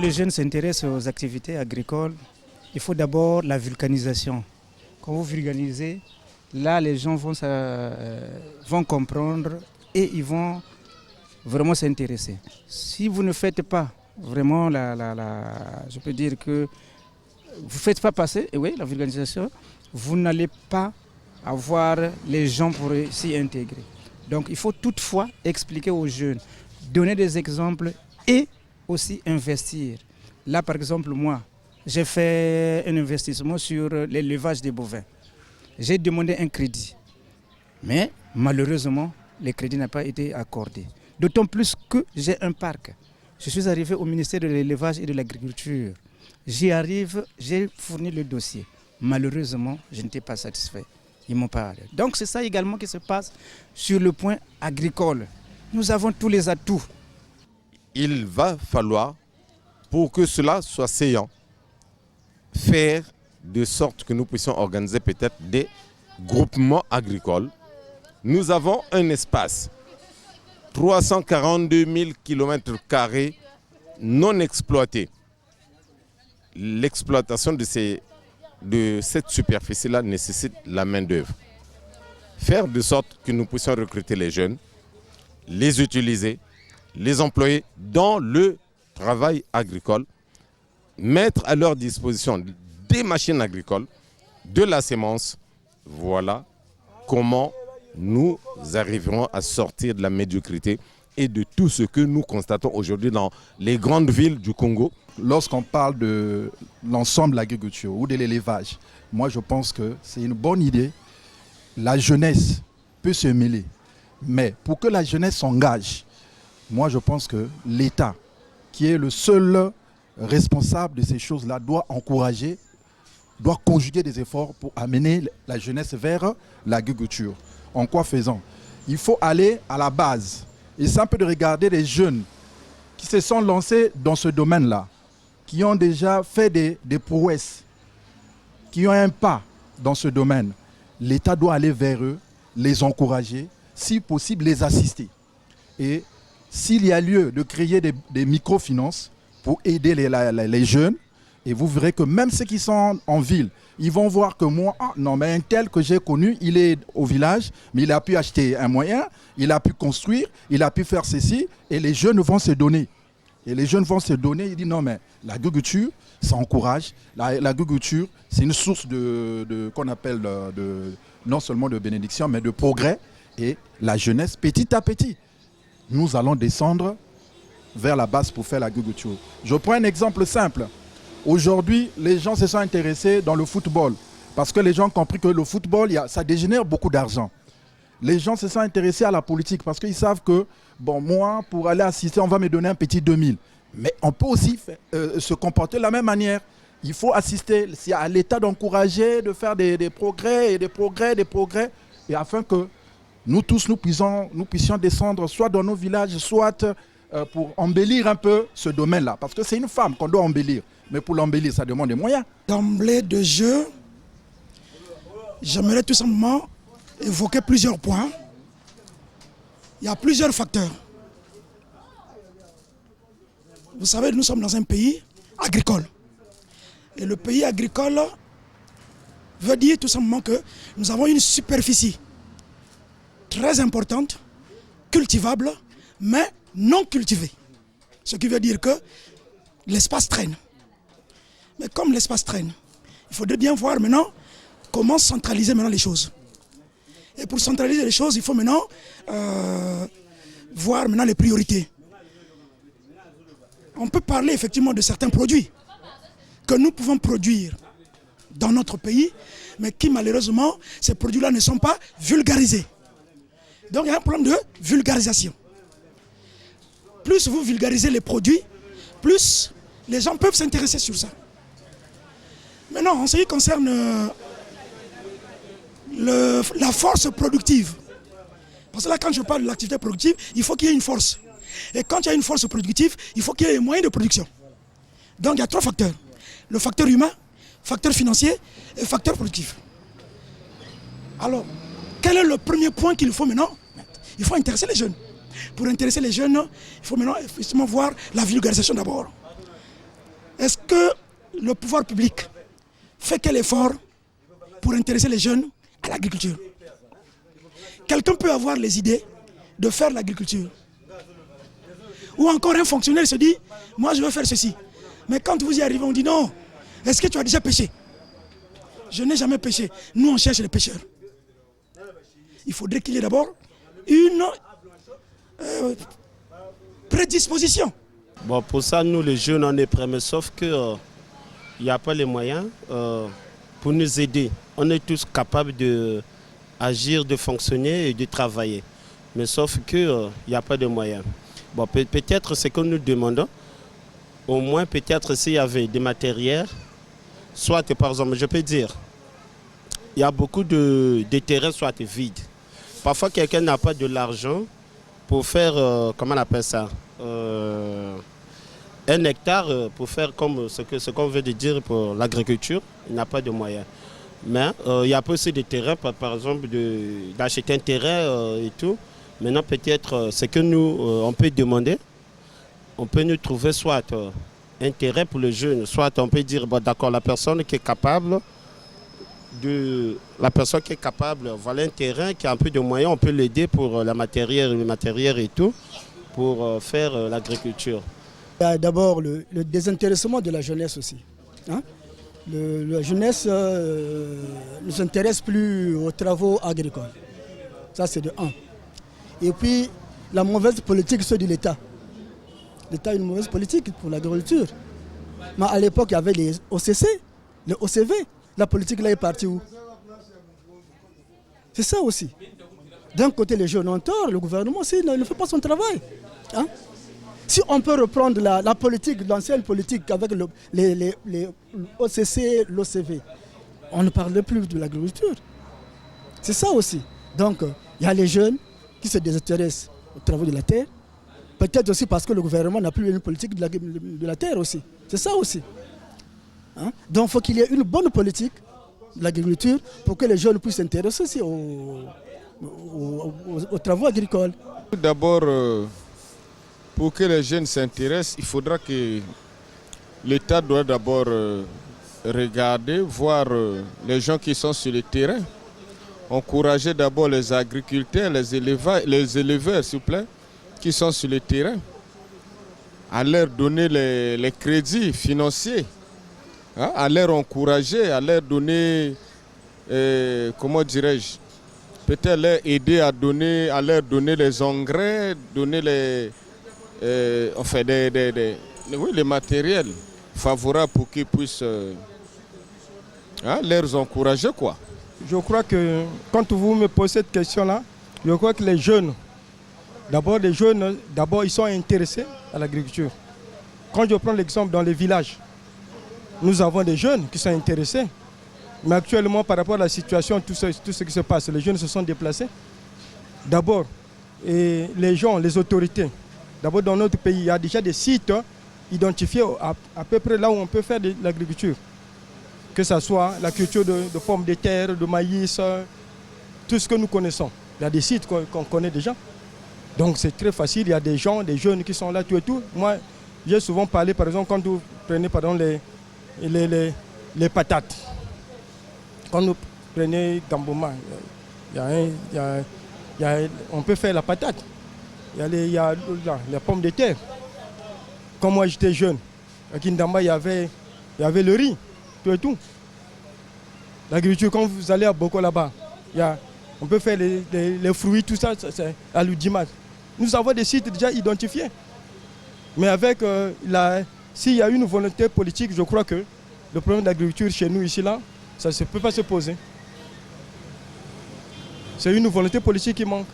les jeunes s'intéressent aux activités agricoles, il faut d'abord la vulcanisation. Quand vous vulgarisez, là les gens vont comprendre et ils vont vraiment s'intéresser. Si vous ne faites pas vraiment je peux dire que vous ne faites pas passer, oui, la vulgarisation, vous n'allez pas avoir les gens pour s'y intégrer. Donc il faut toutefois expliquer aux jeunes, donner des exemples et aussi investir. Là par exemple moi, j'ai fait un investissement sur l'élevage des bovins. J'ai demandé un crédit, mais malheureusement le crédit n'a pas été accordé. D'autant plus que j'ai un parc. Je suis arrivé au ministère de l'élevage et de l'agriculture. J'y arrive, j'ai fourni le dossier. Malheureusement, je n'étais pas satisfait. Ils m'ont pas. Donc c'est ça également qui se passe sur le point agricole. Nous avons tous les atouts. Il va falloir, pour que cela soit saillant, faire de sorte que nous puissions organiser peut-être des groupements agricoles. Nous avons un espace, 342 000 km² non exploité. L'exploitation de cette superficie-là nécessite la main-d'œuvre. Faire de sorte que nous puissions recruter les jeunes, les utiliser, les employer dans le travail agricole, mettre à leur disposition des machines agricoles, de la sémence. Voilà comment nous arriverons à sortir de la médiocrité et de tout ce que nous constatons aujourd'hui dans les grandes villes du Congo. Lorsqu'on parle de l'ensemble de l'agriculture ou de l'élevage, moi je pense que c'est une bonne idée. La jeunesse peut se mêler, mais pour que la jeunesse s'engage, moi je pense que l'État, qui est le seul responsable de ces choses-là, doit encourager, doit conjuguer des efforts pour amener la jeunesse vers l'agriculture. En quoi faisant? Il faut aller à la base. Et c'est un peu de regarder les jeunes qui se sont lancés dans ce domaine-là, qui ont déjà fait des prouesses, qui ont un pas dans ce domaine. L'État doit aller vers eux, les encourager, si possible les assister. Et s'il y a lieu de créer des microfinances pour aider les jeunes, et vous verrez que même ceux qui sont en ville, ils vont voir que moi, non mais un tel que j'ai connu, il est au village, mais il a pu acheter un moyen, il a pu construire, il a pu faire ceci, et les jeunes vont se donner. Et les jeunes vont se donner, ils disent non mais l'agriculture, ça encourage, l'agriculture, c'est une source qu'on appelle non seulement de bénédiction, mais de progrès, et la jeunesse, petit à petit, nous allons descendre vers la base pour faire l'agriculture. Je prends un exemple simple. Aujourd'hui, les gens se sont intéressés dans le football parce que les gens ont compris que le football, ça dégénère beaucoup d'argent. Les gens se sont intéressés à la politique parce qu'ils savent que, bon, moi, pour aller assister, on va me donner un petit 2000. Mais on peut aussi se comporter de la même manière. Il faut assister, c'est à l'État d'encourager, de faire des progrès, et afin que nous tous, nous puissions descendre soit dans nos villages, soit pour embellir un peu ce domaine-là. Parce que c'est une femme qu'on doit embellir. Mais pour l'embellir, ça demande des moyens. D'emblée de jeu, j'aimerais tout simplement évoquer plusieurs points. Il y a plusieurs facteurs. Vous savez, nous sommes dans un pays agricole. Et le pays agricole veut dire tout simplement que nous avons une superficie très importante, cultivable, mais non cultivée. Ce qui veut dire que l'espace traîne. Mais comme l'espace traîne, il faudrait bien voir maintenant comment centraliser maintenant les choses. Et pour centraliser les choses, il faut maintenant voir maintenant les priorités. On peut parler effectivement de certains produits que nous pouvons produire dans notre pays, mais qui malheureusement, ces produits-là ne sont pas vulgarisés. Donc il y a un problème de vulgarisation. Plus vous vulgarisez les produits, plus les gens peuvent s'intéresser sur ça. Maintenant, en ce qui concerne la force productive, parce que là, quand je parle de l'activité productive, il faut qu'il y ait une force. Et quand il y a une force productive, il faut qu'il y ait les moyens de production. Donc il y a trois facteurs. Le facteur humain, facteur financier et facteur productif. Alors, quel est le premier point qu'il faut maintenant? Il faut intéresser les jeunes. Pour intéresser les jeunes, il faut maintenant effectivement voir la vulgarisation d'abord. est-ce que le pouvoir public fait quel effort pour intéresser les jeunes à l'agriculture? Quelqu'un peut avoir les idées de faire l'agriculture. Ou encore un fonctionnaire se dit, moi je veux faire ceci. Mais quand vous y arrivez, on dit non, est-ce que tu as déjà pêché? Je n'ai jamais pêché. Nous on cherche les pêcheurs. Il faudrait qu'il y ait d'abord une prédisposition. Bon, pour ça, nous les jeunes, on est prêts, mais sauf qu'il n'y a pas les moyens pour nous aider. On est tous capables d'agir, de fonctionner et de travailler. Mais sauf qu'il n'y a pas de moyens. Bon, peut-être ce que nous demandons, au moins peut-être s'il y avait des matériels, soit par exemple, je peux dire, il y a beaucoup de terrains soit vides. Parfois quelqu'un n'a pas de l'argent pour faire, comment on appelle ça, un hectare pour faire comme ce qu'on veut dire pour l'agriculture, il n'a pas de moyens. Mais il y a aussi des terrains, par exemple, d'acheter un terrain et tout. Maintenant, peut-être, ce que nous, on peut demander, on peut nous trouver soit un terrain pour le jeune, soit on peut dire, bon, d'accord, la personne qui est capable, voilà un terrain qui a un peu de moyens, on peut l'aider pour le matériel et tout, pour faire l'agriculture. Il y a d'abord le désintéressement de la jeunesse aussi. Hein? La jeunesse ne s'intéresse plus aux travaux agricoles. Ça, c'est de 1. Et puis, la mauvaise politique de l'État. L'État a une mauvaise politique pour l'agriculture. Mais à l'époque, il y avait les OCC, les OCV. La politique là est partie où? C'est ça aussi. D'un côté, les jeunes ont tort, le gouvernement aussi ne fait pas son travail. Hein? Si on peut reprendre la politique, l'ancienne politique avec les OCC, l'OCV, on ne parle plus de l'agriculture. C'est ça aussi. Donc, il y a les jeunes qui se désintéressent aux travaux de la terre. Peut-être aussi parce que le gouvernement n'a plus une politique de la terre aussi. C'est ça aussi. Hein? Donc il faut qu'il y ait une bonne politique de l'agriculture pour que les jeunes puissent s'intéresser aussi aux travaux agricoles. D'abord, pour que les jeunes s'intéressent, il faudra que l'État doit d'abord regarder, voir les gens qui sont sur le terrain. Encourager d'abord les agriculteurs, les éleveurs, s'il vous plaît, qui sont sur le terrain, à leur donner les crédits financiers, hein, à leur encourager, à leur donner, comment dirais-je, peut-être leur aider à leur donner les engrais, donner les matériels favorables pour qu'ils puissent leur encourager, quoi. Je crois que quand vous me posez cette question-là, je crois que les jeunes, d'abord ils sont intéressés à l'agriculture. Quand je prends l'exemple dans les villages, nous avons des jeunes qui sont intéressés. Mais actuellement, par rapport à la situation, tout ce qui se passe, les jeunes se sont déplacés. D'abord, les gens, les autorités, d'abord dans notre pays, il y a déjà des sites identifiés à peu près là où on peut faire de l'agriculture. Que ce soit la culture de pommes de terre, de maïs, tout ce que nous connaissons. Il y a des sites qu'on connaît déjà. Donc c'est très facile, il y a des gens, des jeunes qui sont là, tout et tout. Moi, j'ai souvent parlé, par exemple, quand vous prenez par exemple, les patates. Quand vous prenez Gamboma, on peut faire la patate. Il y a les pommes de terre. Quand moi j'étais jeune, à Kindamba, il y avait le riz, tout et tout. L'agriculture, quand vous allez à Boko là-bas, on peut faire les fruits, tout ça, c'est à l'Udimat. Nous avons des sites déjà identifiés. Mais avec s'il y a une volonté politique, je crois que le problème de l'agriculture chez nous ici, là, ça ne peut pas se poser. C'est une volonté politique qui manque.